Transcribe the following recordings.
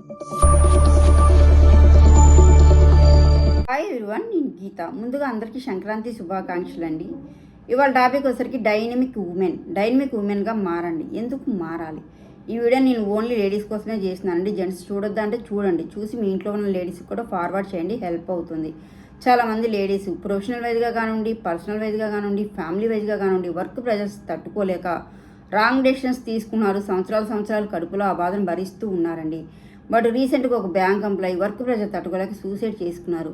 Hi everyone, నేను గీత. ముందుగా అందరికీ సంక్రాంతి శుభాకాంక్షలు అండి. ఇవాళ టాపిక్ వచ్చేసరికి డైనమిక్ ఉమెన్గా మారండి. ఎందుకు మారాలి? ఈ వీడియో నేను ఓన్లీ లేడీస్ కోసమే చేస్తున్నానండి. జెంట్స్ చూడొద్దా అంటే చూడండి, చూసి మీ ఇంట్లో ఉన్న లేడీస్కి కూడా ఫార్వర్డ్ చేయండి, హెల్ప్ అవుతుంది. చాలామంది లేడీస్ ప్రొఫెషనల్ వైజ్గా కానివ్వండి, పర్సనల్ వైజ్గా కానివ్వండి, ఫ్యామిలీ వైజ్గా కానివ్వండి, వర్క్ ప్రెజర్స్ తట్టుకోలేక రాంగ్ డెసిషన్స్ తీసుకున్నారు. సంవత్సరాలు కడుపులో ఆ బాధను భరిస్తూ ఉన్నారండి. బట్ రీసెంట్గా ఒక బ్యాంక్ ఎంప్లాయీ వర్క్ ప్రెజర్ తట్టుకోలేక సూసైడ్ చేసుకున్నారు.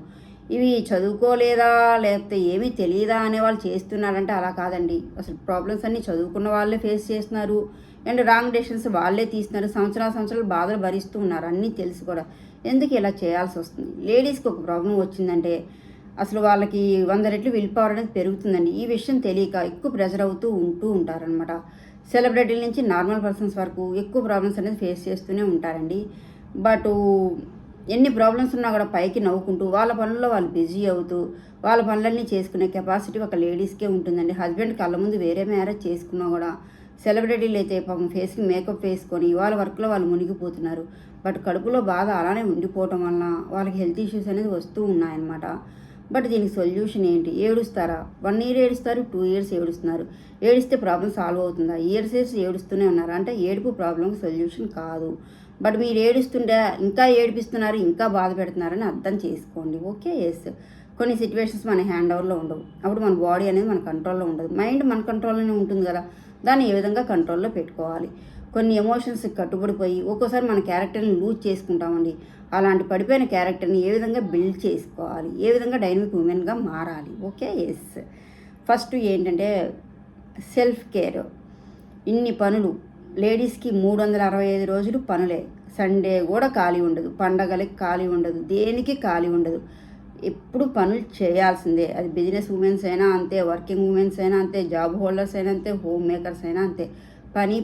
ఇవి చదువుకోలేదా లేకపోతే ఏమీ తెలియదా అనే వాళ్ళు చేస్తున్నారంటే అలా కాదండి. అసలు ప్రాబ్లమ్స్ అన్నీ చదువుకున్న వాళ్ళే ఫేస్ చేస్తున్నారు అండ్ రాంగ్ డెసిషన్స్ వాళ్ళే తీస్తున్నారు. సంవత్సరాలు బాధలు భరిస్తూ ఉన్నారు. అన్నీ తెలుసు కూడా ఎందుకు ఇలా చేయాల్సి వస్తుంది? లేడీస్కి ఒక ప్రాబ్లం వచ్చిందంటే అసలు వాళ్ళకి 100 రెట్లు విల్ పవర్ అనేది పెరుగుతుందండి. ఈ విషయం తెలియక ఎక్కువ ప్రెజర్ అవుతూ ఉంటారనమాట. సెలబ్రిటీల నుంచి నార్మల్ పర్సన్స్ వరకు ఎక్కువ ప్రాబ్లమ్స్ అనేది ఫేస్ చేస్తూనే ఉంటారండి. బట్ ఎన్ని ప్రాబ్లమ్స్ ఉన్నా కూడా పైకి నవ్వుకుంటూ వాళ్ళ పనుల్లో వాళ్ళు బిజీ అవుతూ వాళ్ళ పనులన్నీ చేసుకునే కెపాసిటీ ఒక లేడీస్కే ఉంటుందండి. హస్బెండ్ కళ్ళ ముందు వేరే మ్యారేజ్ చేసుకున్నా కూడా సెలబ్రిటీలు అయితే పాపం ఫేస్కి మేకప్ వేసుకొని వాళ్ళ వర్క్లో వాళ్ళు మునిగిపోతున్నారు. బట్ కడుపులో బాధ అలానే ఉండిపోవటం వలన వాళ్ళకి హెల్త్ ఇష్యూస్ అనేది వస్తూ ఉన్నాయన్నమాట. బట్ దీనికి సొల్యూషన్ ఏంటి? ఏడుస్తారా? 1 year ఏడుస్తారు, 2 years ఏడుస్తున్నారు. ఏడిస్తే ప్రాబ్లం సాల్వ్ అవుతుందా? ఇయర్స్ ఏడుస్తూనే ఉన్నారు అంటే ఏడుపు ప్రాబ్లంకి సొల్యూషన్ కాదు. బట్ మీరు ఏడుస్తుంటే ఇంకా ఏడిపిస్తున్నారు, ఇంకా బాధ పెడుతున్నారని అర్థం చేసుకోండి. ఓకే, ఎస్, కొన్ని సిచ్యువేషన్స్ మన హ్యాండ్ ఓవర్లో ఉండవు. అప్పుడు మన బాడీ అనేది మన కంట్రోల్లో ఉండదు. మైండ్ మన కంట్రోల్లోనే ఉంటుంది కదా, దాన్ని ఏ విధంగా కంట్రోల్లో పెట్టుకోవాలి. కొన్ని ఎమోషన్స్ కట్టుబడిపోయి ఒక్కోసారి మన క్యారెక్టర్ని లూజ్ చేసుకుంటామండి. అలాంటి పడిపోయిన క్యారెక్టర్ని ఏ విధంగా బిల్డ్ చేసుకోవాలి, ఏ విధంగా డైనమిక్ ఉమెన్గా మారాలి. ఓకే, ఎస్, ఫస్ట్ ఏంటంటే సెల్ఫ్ కేర్. ఇన్ని పనులు లేడీస్కి 365 రోజులు పనులే. సండే కూడా ఖాళీ ఉండదు, పండగలకి ఖాళీ ఉండదు, దేనికి ఖాళీ ఉండదు. ఎప్పుడు పనులు చేయాల్సిందే. అది బిజినెస్ ఉమెన్స్ అయినా అంతే, వర్కింగ్ ఉమెన్స్ అయినా అంతే, జాబ్ హోల్డర్స్ అయినా అంతే, హోమ్ మేకర్స్ అయినా అంతే. పని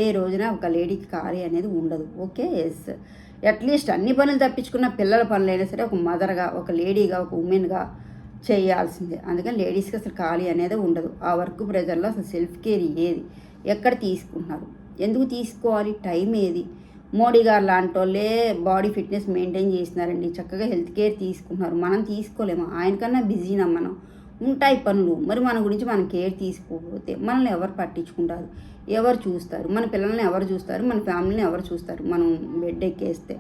ఏ రోజున ఒక లేడీకి ఖాళీ అనేది ఉండదు. ఓకే, ఎస్, అట్లీస్ట్ అన్ని పనులు తప్పించుకున్న పిల్లల పనులైనా సరే ఒక మదర్గా, ఒక లేడీగా, ఒక ఉమెన్గా చేయాల్సిందే. అందుకని లేడీస్కి అసలు ఖాళీ అనేది ఉండదు. ఆ వర్క్ ప్రెజర్లో అసలు సెల్ఫ్ కేర్ ఏది, ఎక్కడ తీసుకుంటున్నారు, ఎందుకు తీసుకోవాలి, టైం ఏది? మోడీ గారు లాంటి వాళ్ళే బాడీ ఫిట్నెస్ మెయింటైన్ చేస్తున్నారండి, చక్కగా హెల్త్ కేర్ తీసుకుంటున్నారు. మనం తీసుకోలేమా? ఆయనకన్నా బిజీనా మనం? ఉంటాయి పనులు, మరి మన గురించి మనం కేర్ తీసుకోకపోతే మనల్ని ఎవరు పట్టించుకుంటారు, ఎవరు చూస్తారు? మన పిల్లల్ని ఎవరు చూస్తారు, మన ఫ్యామిలీని ఎవరు చూస్తారు? మనం బెడ్ ఎక్కేస్తే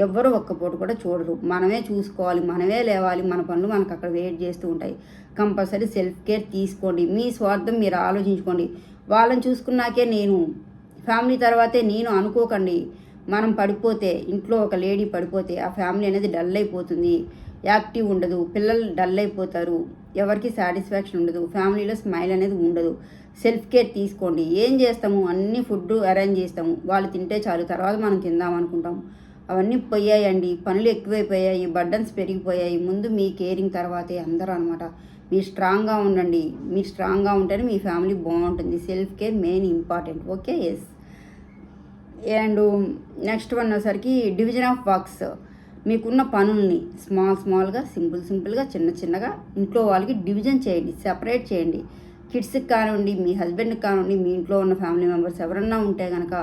ఎవ్వరు ఒక్కపూట కూడా చూడరు. మనమే చూసుకోవాలి, మనమే లేవాలి, మన పనులు మనకు అక్కడ వెయిట్ చేస్తూ ఉంటాయి. కంపల్సరీ సెల్ఫ్ కేర్ తీసుకోండి. మీ స్వార్థం మీరు ఆలోచించుకోండి. వాళ్ళని చూసుకున్నాకే నేను, ఫ్యామిలీ తర్వాతే నేను అనుకోకండి. మనం పడిపోతే, ఇంట్లో ఒక లేడీ పడిపోతే ఆ ఫ్యామిలీ అనేది డల్ అయిపోతుంది, యాక్టివ్ ఉండదు, పిల్లలు డల్ అయిపోతారు, ఎవరికి సాటిస్ఫాక్షన్ ఉండదు, ఫ్యామిలీలో స్మైల్ అనేది ఉండదు. సెల్ఫ్ కేర్ తీసుకోండి. ఏం చేస్తాము? అన్ని ఫుడ్ అరేంజ్ చేస్తాము, వాళ్ళు తింటే చాలు, తర్వాత మనం తిందాం అనుకుంటాము. అవన్నీ పోయాయండి. పనులు ఎక్కువైపోయాయి, బర్డన్స్ పెరిగిపోయాయి. ముందు మీ కేరింగ్ తర్వాతే అందరూ అనమాట. మీరు స్ట్రాంగ్గా ఉండండి. మీరు స్ట్రాంగ్గా ఉంటేనే మీ ఫ్యామిలీ బాగుంటుంది. Self care main important. Okay, yes. And next one వచ్చేసరికి డివిజన్ ఆఫ్ వర్క్స్. మీకున్న పనుల్ని స్మాల్గా సింపుల్గా చిన్నగా ఇంట్లో వాళ్ళకి డివిజన్ చేయండి, సెపరేట్ చేయండి. కిడ్స్కి కానివ్వండి, మీ హస్బెండ్కి కానివ్వండి, మీ ఇంట్లో ఉన్న ఫ్యామిలీ మెంబర్స్ ఎవరన్నా ఉంటే కనుక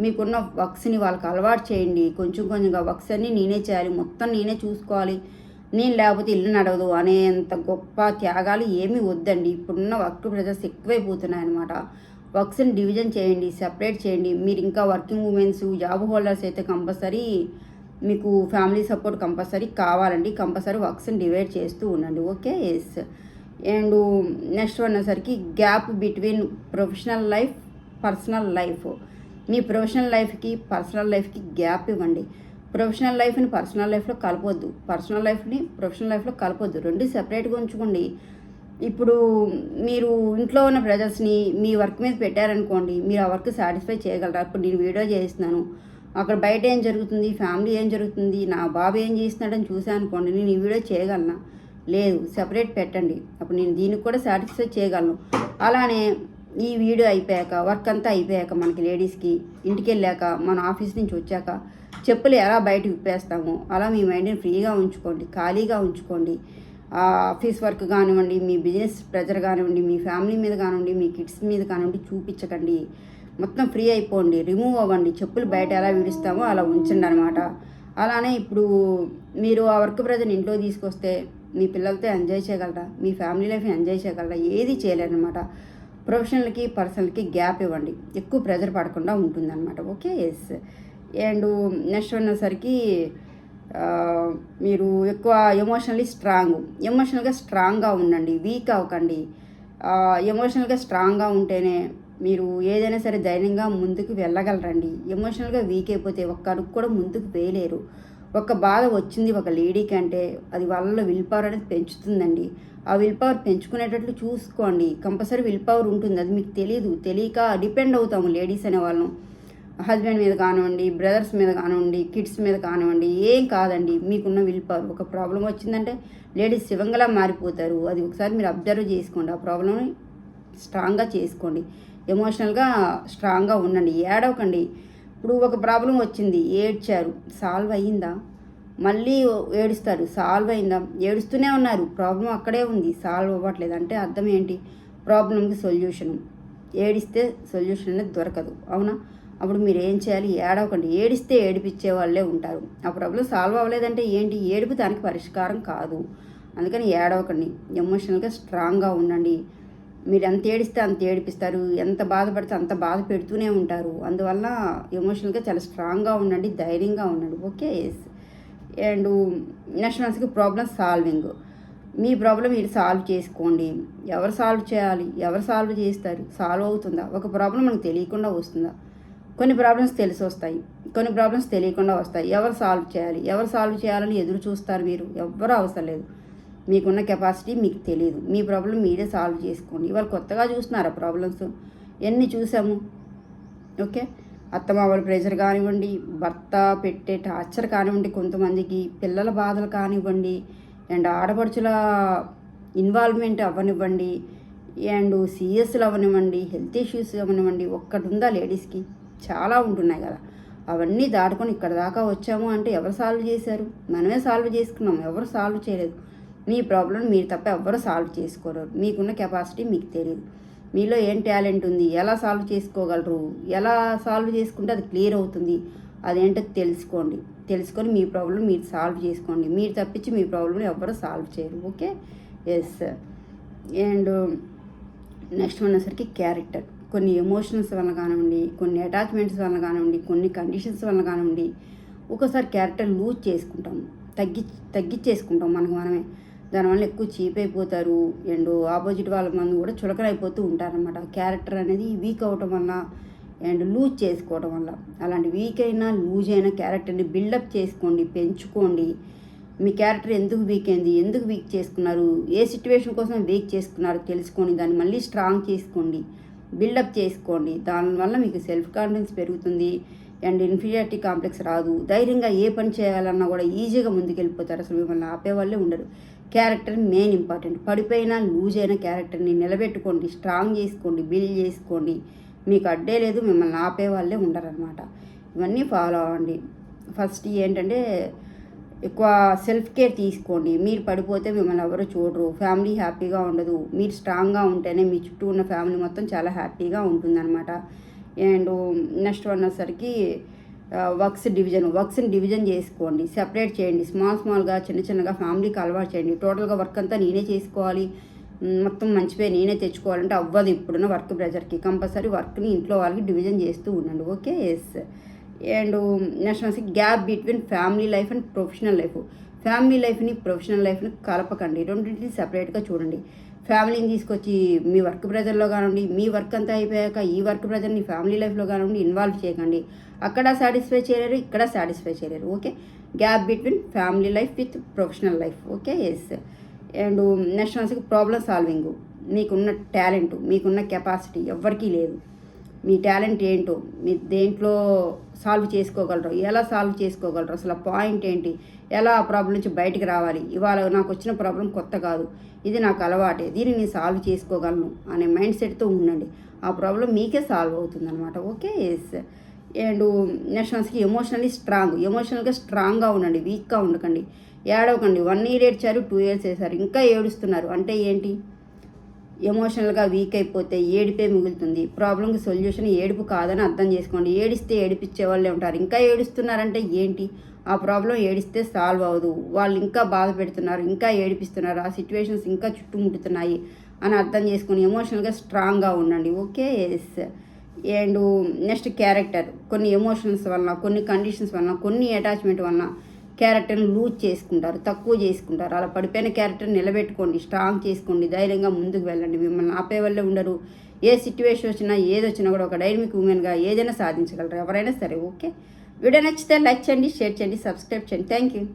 మీకున్న వర్క్స్ని వాళ్ళకి అలవాటు చేయండి. కొంచెంగా వర్క్స్ అన్నీ నేనే చేయాలి, మొత్తం నేనే చూసుకోవాలి, నేను లేకపోతే ఇల్లు నడవదు అనేంత గొప్ప త్యాగాలు ఏమీ వద్దండి. ఇప్పుడున్న వర్క్ ప్రెజర్స్ ఎక్కువైపోతున్నాయి అనమాట. వర్క్స్ని డివిజన్ చేయండి, సెపరేట్ చేయండి. మీరు ఇంకా వర్కింగ్ ఉమెన్స్, జాబ్ హోల్డర్స్ అయితే కంపల్సరీ మీకు ఫ్యామిలీ సపోర్ట్ కంపల్సరీ కావాలండి. కంపల్సరీ వర్క్స్ని డివైడ్ చేస్తూ ఉండండి. Okay, yes. And next one వచ్చేసరికి gap between professional life, personal life. మీ ప్రొఫెషనల్ లైఫ్కి, పర్సనల్ లైఫ్కి గ్యాప్ ఇవ్వండి. ప్రొఫెషనల్ లైఫ్ని పర్సనల్ లైఫ్లో కలపొద్దు, పర్సనల్ లైఫ్ని ప్రొఫెషనల్ లైఫ్లో కలపొద్దు. రెండు సెపరేట్గా ఉంచుకోండి. ఇప్పుడు మీరు ఇంట్లో ఉన్న ప్రెజర్స్ని మీ వర్క్ మీద పెట్టారనుకోండి, మీరు ఆ వర్క్ సాటిస్ఫై చేయగలరా? ఇప్పుడు నేను వీడియో చేస్తున్నాను, అక్కడ బయట ఏం జరుగుతుంది, ఫ్యామిలీ ఏం జరుగుతుంది, నా బాబు ఏం చేస్తున్నాడని చూసాను అనుకోండి, నేను ఈ వీడియో చేయగలనా? లేదు, సెపరేట్ పెట్టండి. అప్పుడు నేను దీనికి కూడా సాటిస్ఫై చేయగలను. అలానే ఈ వీడియో అయిపోయాక, వర్క్ అంతా అయిపోయాక, మనకి లేడీస్కి ఇంటికి వెళ్ళాక, మన ఆఫీస్ నుంచి వచ్చాక చెప్పులు ఎలా బయట విప్పేస్తామో అలా మీ మైండ్ని ఫ్రీగా ఉంచుకోండి, ఖాళీగా ఉంచుకోండి. ఆఫీస్ వర్క్ కానివ్వండి, మీ బిజినెస్ ప్రెజర్ కానివ్వండి, మీ ఫ్యామిలీ మీద కానివ్వండి, మీ కిడ్స్ మీద కానివ్వండి చూపించకండి. మొత్తం ఫ్రీ అయిపోండి, రిమూవ్ అవ్వండి. చెప్పులు బయట ఎలా విడుస్తామో అలా ఉంచండి అనమాట. అలానే ఇప్పుడు మీరు ఆ వర్క్ ప్రెజర్ని ఇంట్లో తీసుకొస్తే మీ పిల్లలతో ఎంజాయ్ చేయగలరా, మీ ఫ్యామిలీ లైఫ్ ఎంజాయ్ చేయగలరా? ఏది చేయలేరనమాట. ప్రొఫెషనల్కి పర్సనల్కి గ్యాప్ ఇవ్వండి, ఎక్కువ ప్రెజర్ పడకుండా ఉంటుందన్నమాట. Okay, yes. అండ్ నెక్స్ట్ వచ్చేసరికి మీరు ఎక్కువ ఎమోషనల్గా స్ట్రాంగ్గా ఉండండి, వీక్ అవ్వకండి. ఎమోషనల్గా స్ట్రాంగ్గా ఉంటేనే మీరు ఏదైనా సరే ధైర్యంగా ముందుకు వెళ్ళగలరండి. ఎమోషనల్గా వీక్ అయిపోతే ఒక్క అడుగు కూడా ముందుకు వేయలేరు. ఒక బాధ వచ్చింది ఒక లేడీకి అంటే అది వాళ్ళలో విల్ పవర్ అనేది పెంచుతుందండి. ఆ విల్ పవర్ పెంచుకునేటట్లు చూసుకోండి. కంపల్సరీ విల్ పవర్ ఉంటుంది, అది మీకు తెలియక డిపెండ్ అవుతాము లేడీస్ అనే వాళ్ళం. హస్బెండ్ మీద కానివ్వండి, బ్రదర్స్ మీద కానివ్వండి, కిడ్స్ మీద కానివ్వండి, ఏం కాదండి. మీకున్న విల్ పవర్. ఒక ప్రాబ్లం వచ్చిందంటే లేడీస్ శివంగలా మారిపోతారు. అది ఒకసారి మీరు అబ్జర్వ్ చేసుకోండి. ఆ ప్రాబ్లమ్ని స్ట్రాంగ్గా చేసుకోండి, ఎమోషనల్గా స్ట్రాంగ్గా ఉండండి, ఏడవకండి. ఇప్పుడు ఒక ప్రాబ్లం వచ్చింది, ఏడ్చారు, సాల్వ్ అయ్యిందా? మళ్ళీ ఏడుస్తారు, సాల్వ్ అయిందా? ఏడుస్తూనే ఉన్నారు, ప్రాబ్లం అక్కడే ఉంది, సాల్వ్ అవ్వట్లేదు. అంటే అర్థం ఏంటి? ప్రాబ్లంకి సొల్యూషన్. ఏడిస్తే సొల్యూషన్ అనేది దొరకదు, అవునా? అప్పుడు మీరు ఏం చేయాలి? ఏడవకండి. ఏడిస్తే ఏడిపించే వాళ్ళే ఉంటారు. ఆ ప్రాబ్లం సాల్వ్ అవ్వలేదంటే ఏంటి? ఏడుపు దానికి పరిష్కారం కాదు. అందుకని ఏడవకండి, ఎమోషనల్గా స్ట్రాంగ్గా ఉండండి. మీరు ఎంత ఏడిస్తే అంత ఏడిపిస్తారు, ఎంత బాధపడితే అంత బాధ పెడుతూనే ఉంటారు. అందువల్ల ఎమోషనల్గా చాలా స్ట్రాంగ్గా ఉండండి, ధైర్యంగా ఉండండి. Okay, yes. అండ్ నెక్స్ట్ మనకి ప్రాబ్లం సాల్వింగ్. మీ ప్రాబ్లం మీరు సాల్వ్ చేసుకోండి. ఎవరు సాల్వ్ చేయాలి? ఎవరు సాల్వ్ చేస్తారు? సాల్వ్ అవుతుందా? ఒక ప్రాబ్లం మనకు తెలియకుండా వస్తుందా? కొన్ని ప్రాబ్లమ్స్ తెలిసి వస్తాయి, కొన్ని ప్రాబ్లమ్స్ తెలియకుండా వస్తాయి. ఎవరు సాల్వ్ చేయాలి? ఎవరు సాల్వ్ చేయాలని ఎదురు చూస్తారు మీరు? ఎవ్వరూ అవసరం లేదు. మీకున్న కెపాసిటీ మీకు తెలియదు. మీ ప్రాబ్లం మీరే సాల్వ్ చేసుకోండి. ఇవాళ కొత్తగా చూస్తున్నారా ప్రాబ్లమ్స్? ఎన్ని చూసాము. ఓకే, అత్తమామల ప్రెషర్ కానివ్వండి, భర్త పెట్టే టార్చర్ కానివ్వండి, కొంతమందికి పిల్లల బాధలు కానివ్వండి, అండ్ ఆడపడుచుల ఇన్వాల్వ్మెంట్ అవ్వనివ్వండి, అండ్ సీరియస్లు అవ్వనివ్వండి, హెల్త్ ఇష్యూస్ అవ్వనివ్వండి. ఒక్కటి ఉందా లేడీస్కి? చాలా ఉంటున్నాయి కదా. అవన్నీ దాటుకొని ఇక్కడ దాకా వచ్చాము అంటే ఎవరు సాల్వ్ చేశారు? మనమే సాల్వ్ చేసుకున్నాం, ఎవరు సాల్వ్ చేయలేదు. మీ ప్రాబ్లం మీరు తప్ప ఎవరు సాల్వ్ చేసుకోరు. మీకున్న కెపాసిటీ మీకు తెలియదు. మీలో ఏం టాలెంట్ ఉంది, ఎలా సాల్వ్ చేసుకోగలరు, ఎలా సాల్వ్ చేసుకుంటే అది క్లియర్ అవుతుంది, అదేంటో తెలుసుకొని మీ ప్రాబ్లం మీరు సాల్వ్ చేసుకోండి. మీరు తప్పించి మీ ప్రాబ్లం ఎవరు సాల్వ్ చేయరు. Okay, yes. అండ్ నెక్స్ట్ వచ్చేసరికి క్యారెక్టర్. కొన్ని ఎమోషన్స్ వల్ల కానివ్వండి, కొన్ని అటాచ్మెంట్స్ వల్ల కానివ్వండి, కొన్ని కండిషన్స్ వల్ల కానివ్వండి, ఒక్కోసారి క్యారెక్టర్ లూజ్ చేసుకుంటాం, తగ్గించేసుకుంటాం మనమే. దానివల్ల ఎక్కువ చీప్ అయిపోతారు. అండ్ ఆపోజిట్ వాళ్ళ మంది కూడా చులకనైపోతూ ఉంటారనమాట. క్యారెక్టర్ అనేది వీక్ అవటం వల్ల అండ్ లూజ్ చేసుకోవడం వల్ల. అలాంటి వీక్ అయినా లూజ్ అయిన క్యారెక్టర్ని బిల్డప్ చేసుకోండి, పెంచుకోండి. మీ క్యారెక్టర్ ఎందుకు వీక్ అయింది, ఎందుకు వీక్ చేసుకున్నారు, ఏ సిచ్యువేషన్ కోసం వీక్ చేసుకున్నారు తెలుసుకొని దాన్ని మళ్ళీ స్ట్రాంగ్ చేసుకోండి, బిల్డప్ చేసుకోండి. దానివల్ల మీకు సెల్ఫ్ కాన్ఫిడెన్స్ పెరుగుతుంది అండ్ ఇన్ఫీరియారిటీ కాంప్లెక్స్ రాదు. ధైర్యంగా ఏ పని చేయాలన్నా కూడా ఈజీగా ముందుకెళ్ళిపోతారు. అసలు మిమ్మల్ని ఆపేవాళ్ళే ఉండరు. Character main important. పడిపోయినా లూజ్ అయిన క్యారెక్టర్ని నిలబెట్టుకోండి, స్ట్రాంగ్ చేసుకోండి, బిల్డ్ చేసుకోండి. మీకు అడ్డే లేదు, మిమ్మల్ని ఆపేవాళ్ళే ఉండరనమాట. ఇవన్నీ ఫాలో అవ్వండి. ఫస్ట్ ఏంటంటే ఎక్కువ సెల్ఫ్ కేర్ తీసుకోండి. మీరు పడిపోతే మిమ్మల్ని ఎవరు చూడరు, ఫ్యామిలీ హ్యాపీగా ఉండదు. మీరు స్ట్రాంగ్గా ఉంటేనే మీ చుట్టూ ఉన్న ఫ్యామిలీ మొత్తం చాలా హ్యాపీగా ఉంటుందన్నమాట. అండ్ నెక్స్ట్ వచ్చేసరికి వర్క్స్ని డివిజన్ చేసుకోండి, సెపరేట్ చేయండి. స్మాల్గా చిన్నగా ఫ్యామిలీకి అలవాటు చేయండి. టోటల్గా వర్క్ అంతా నేనే చేసుకోవాలి, మొత్తం మంచిపోయి నేనే తెచ్చుకోవాలంటే అవ్వదు. ఇప్పుడున్న వర్క్ ప్రెజర్కి కంపల్సరీ వర్క్ని ఇంట్లో వాళ్ళకి డివిజన్ చేస్తూ ఉండండి. Okay, yes. అండ్ నెక్స్ట్ వచ్చి gap between family life and professional life. Family లైఫ్ని ప్రొఫెషనల్ లైఫ్ని కలపకండి, రెండింటిని సపరేట్గా చూడండి. ఫ్యామిలీని తీసుకొచ్చి మీ వర్క్ ప్రెజర్లో కానివ్వండి, మీ వర్క్ అంతా అయిపోయాక ఈ వర్క్ ప్రెజర్ని ఫ్యామిలీ లైఫ్లో కానివ్వండి ఇన్వాల్వ్ చేయకండి. అక్కడ సాటిస్ఫై చేయలేరు, ఇక్కడ సాటిస్ఫై చేయలేరు. Okay, gap between family life with professional life. Okay, yes. And next వచ్చి ప్రాబ్లమ్ సాల్వింగ్. మీకున్న టాలెంట్, మీకున్న కెపాసిటీ ఎవరికీ లేదు. మీ టాలెంట్ ఏంటో, మీ దేంట్లో సాల్వ్ చేసుకోగలరు, ఎలా సాల్వ్ చేసుకోగలరు, అసలు ఆ పాయింట్ ఏంటి, ఎలా ఆ ప్రాబ్లం నుంచి బయటికి రావాలి. ఇవాళ నాకు వచ్చిన ప్రాబ్లం కొత్త కాదు, ఇది నాకు అలవాటే, దీన్ని నేను సాల్వ్ చేసుకోగలను అనే మైండ్ సెట్తో ఉండండి. ఆ ప్రాబ్లం మీకే సాల్వ్ అవుతుందన్నమాట. Okay, yes. అండ్ నెక్స్ట్ వచ్చి ఎమోషనల్గా స్ట్రాంగ్గా ఉండండి, వీక్గా ఉండకండి, ఏడవకండి. 1 year ఏడ్చారు, 2 years వేశారు, ఇంకా ఏడుస్తున్నారు అంటే ఏంటి? ఎమోషనల్గా వీక్ అయిపోతే ఏడిపే మిగులుతుంది. ప్రాబ్లంకి సొల్యూషన్ ఏడుపు కాదని అర్థం చేసుకోండి. ఏడిస్తే ఏడిపించే వాళ్ళే ఉంటారు. ఇంకా ఏడుస్తున్నారంటే ఏంటి? ఆ ప్రాబ్లం ఏడిస్తే సాల్వ్ అవ్వదు. వాళ్ళు ఇంకా బాధ పెడుతున్నారు, ఇంకా ఏడిపిస్తున్నారు, ఆ సిచ్యువేషన్స్ ఇంకా చుట్టుముట్టుతున్నాయి అని అర్థం చేసుకొని ఎమోషనల్గా స్ట్రాంగ్గా ఉండండి. Okay. Yes. And next character. కొన్ని ఎమోషన్స్ వలన, కొన్ని కండిషన్స్ వలన, కొన్ని అటాచ్మెంట్ వలన క్యారెక్టర్ని లూజ్ చేసుకుంటారు, తక్కువ చేసుకుంటారు. అలా పడిపోయిన క్యారెక్టర్ని నిలబెట్టుకోండి, స్ట్రాంగ్ చేసుకోండి, ధైర్యంగా ముందుకు వెళ్ళండి. మిమ్మల్ని ఆపే వాళ్ళే ఉండరు. ఏ సిచ్యువేషన్ వచ్చినా ఏది వచ్చినా కూడా ఒక డైనమిక్ ఉమెన్గా ఏదైనా సాధించగలరు ఎవరైనా సరే. ఓకే. వీడియో నచ్చితే లైక్ చేయండి, షేర్ చేయండి, సబ్స్క్రైబ్ చేయండి. Thank you.